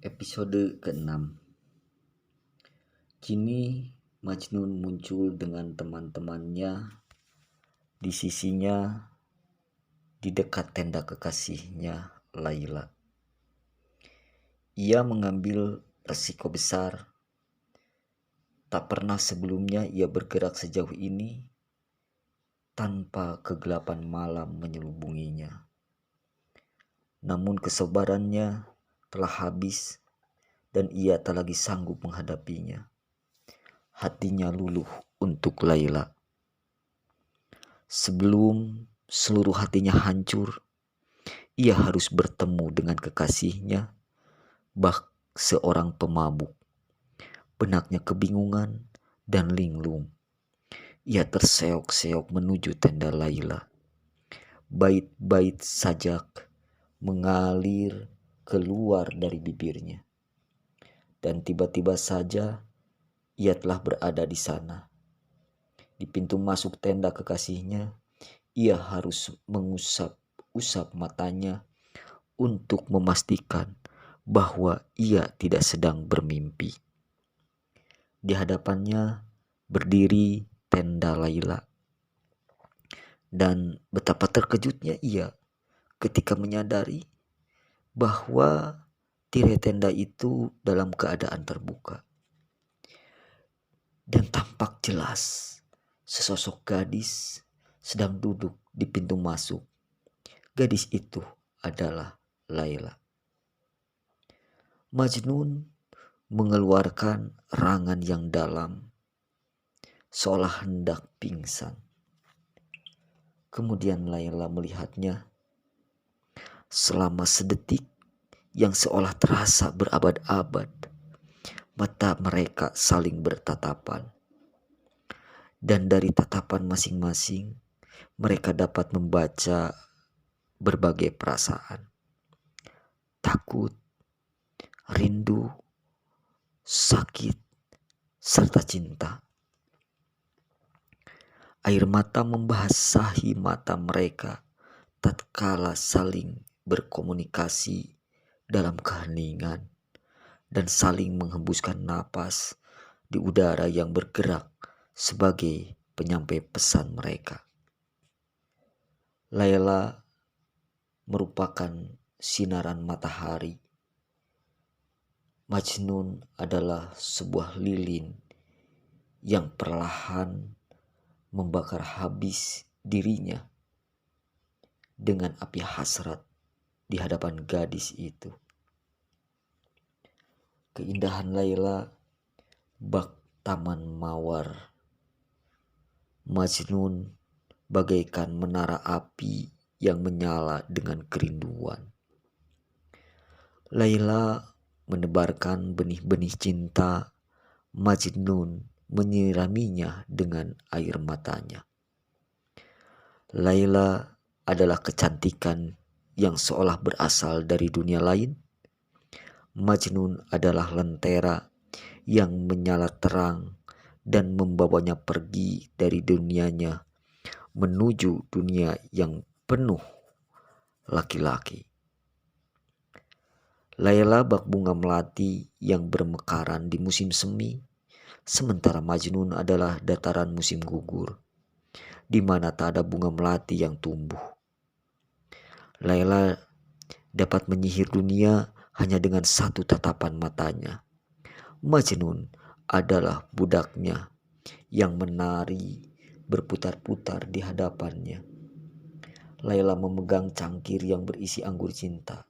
Episode ke-6. Kini Majnun muncul dengan teman-temannya di sisinya di dekat tenda kekasihnya Laila. Ia mengambil resiko besar. Tak pernah sebelumnya ia bergerak sejauh ini tanpa kegelapan malam menyelubunginya. Namun kesabarannya telah habis dan ia tak lagi sanggup menghadapinya. Hatinya luluh untuk Laila. Sebelum seluruh hatinya hancur, ia harus bertemu dengan kekasihnya, seorang pemabuk. Benaknya kebingungan dan linglung. Ia terseok-seok menuju tenda Laila. Bait-bait sajak mengalir keluar dari bibirnya. Dan tiba-tiba saja ia telah berada di sana. Di pintu masuk tenda kekasihnya, ia harus mengusap-usap matanya untuk memastikan bahwa ia tidak sedang bermimpi. Di hadapannya berdiri tenda Laila. Dan betapa terkejutnya ia ketika menyadari bahwa tirai tenda itu dalam keadaan terbuka. Dan tampak jelas sesosok gadis sedang duduk di pintu masuk. Gadis itu adalah Laila. Majnun mengeluarkan rangan yang dalam, seolah hendak pingsan. Kemudian Laila melihatnya selama sedetik yang seolah terasa berabad-abad. Mata mereka saling bertatapan. Dan dari tatapan masing-masing, mereka dapat membaca berbagai perasaan. Takut, rindu, sakit, serta cinta. Air mata membasahi mata mereka tatkala saling berkomunikasi dalam keheningan dan saling menghembuskan napas di udara yang bergerak sebagai penyampai pesan mereka. Laila merupakan sinaran matahari. Majnun adalah sebuah lilin yang perlahan membakar habis dirinya dengan api hasrat di hadapan gadis itu. Keindahan Laila bak taman mawar. Majnun bagaikan menara api yang menyala dengan kerinduan. Laila menebarkan benih-benih cinta. Majnun menyiraminya dengan air matanya. Laila adalah kecantikan yang seolah berasal dari dunia lain. Majnun adalah lentera yang menyala terang dan membawanya pergi dari dunianya menuju dunia yang penuh laki-laki. Laila bak bunga melati yang bermekaran di musim semi, sementara Majnun adalah dataran musim gugur, di mana tak ada bunga melati yang tumbuh. Laila dapat menyihir dunia hanya dengan satu tatapan matanya. Majnun adalah budaknya yang menari berputar-putar di hadapannya. Laila memegang cangkir yang berisi anggur cinta.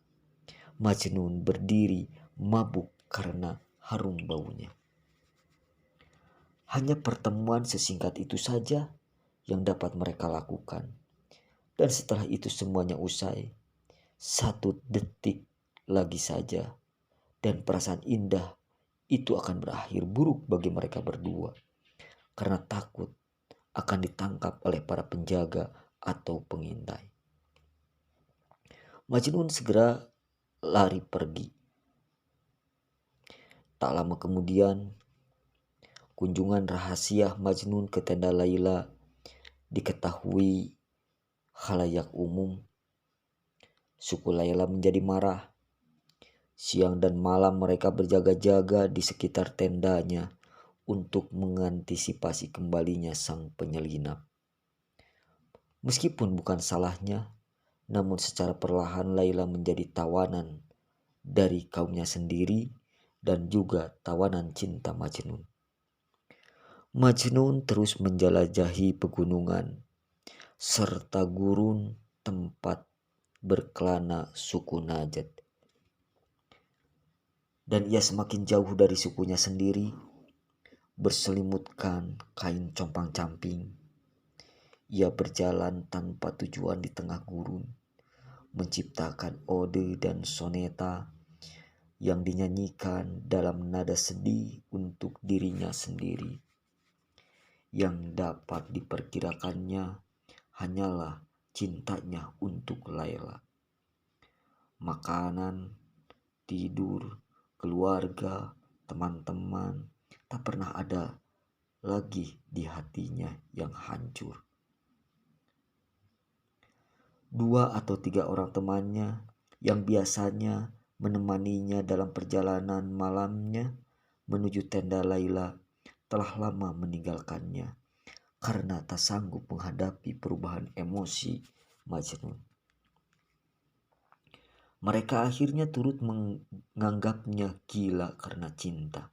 Majnun berdiri mabuk karena harum baunya. Hanya pertemuan sesingkat itu saja yang dapat mereka lakukan. Dan setelah itu semuanya usai. 1 detik lagi saja dan perasaan indah itu akan berakhir buruk bagi mereka berdua karena takut akan ditangkap oleh para penjaga atau pengintai. Majnun segera lari pergi. Tak lama kemudian, kunjungan rahasia Majnun ke tenda Laila diketahui khalayak umum. Suku Laila menjadi marah. Siang dan malam mereka berjaga-jaga di sekitar tendanya untuk mengantisipasi kembalinya sang penyelinap. Meskipun bukan salahnya, namun secara perlahan Laila menjadi tawanan dari kaumnya sendiri dan juga tawanan cinta Majnun. Majnun terus menjelajahi pegunungan serta gurun tempat berkelana suku Najd. Dan ia semakin jauh dari sukunya sendiri, berselimutkan kain compang-camping. Ia berjalan tanpa tujuan di tengah gurun, menciptakan ode dan soneta yang dinyanyikan dalam nada sedih untuk dirinya sendiri. Yang dapat diperkirakannya hanyalah cintanya untuk Laila. Makanan, tidur, keluarga, teman-teman, tak pernah ada lagi di hatinya yang hancur. 2 atau 3 orang temannya yang biasanya menemaninya dalam perjalanan malamnya menuju tenda Laila telah lama meninggalkannya karena tak sanggup menghadapi perubahan emosi Majnun. Mereka akhirnya turut menganggapnya gila karena cinta.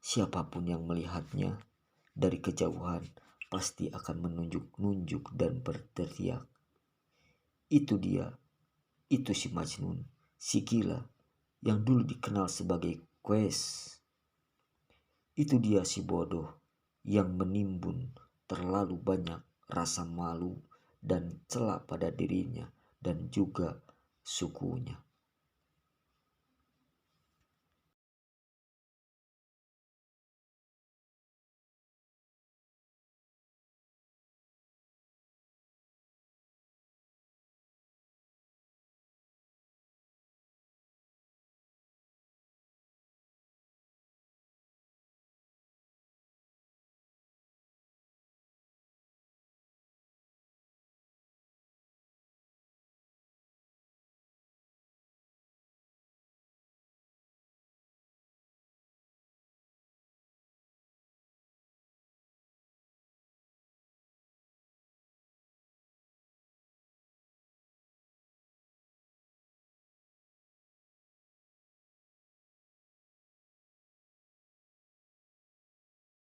Siapapun yang melihatnya dari kejauhan pasti akan menunjuk-nunjuk dan berteriak, "Itu dia, itu si Majnun, si gila yang dulu dikenal sebagai Quest. Itu dia si bodoh yang menimbun terlalu banyak rasa malu dan celah pada dirinya dan juga sukunya."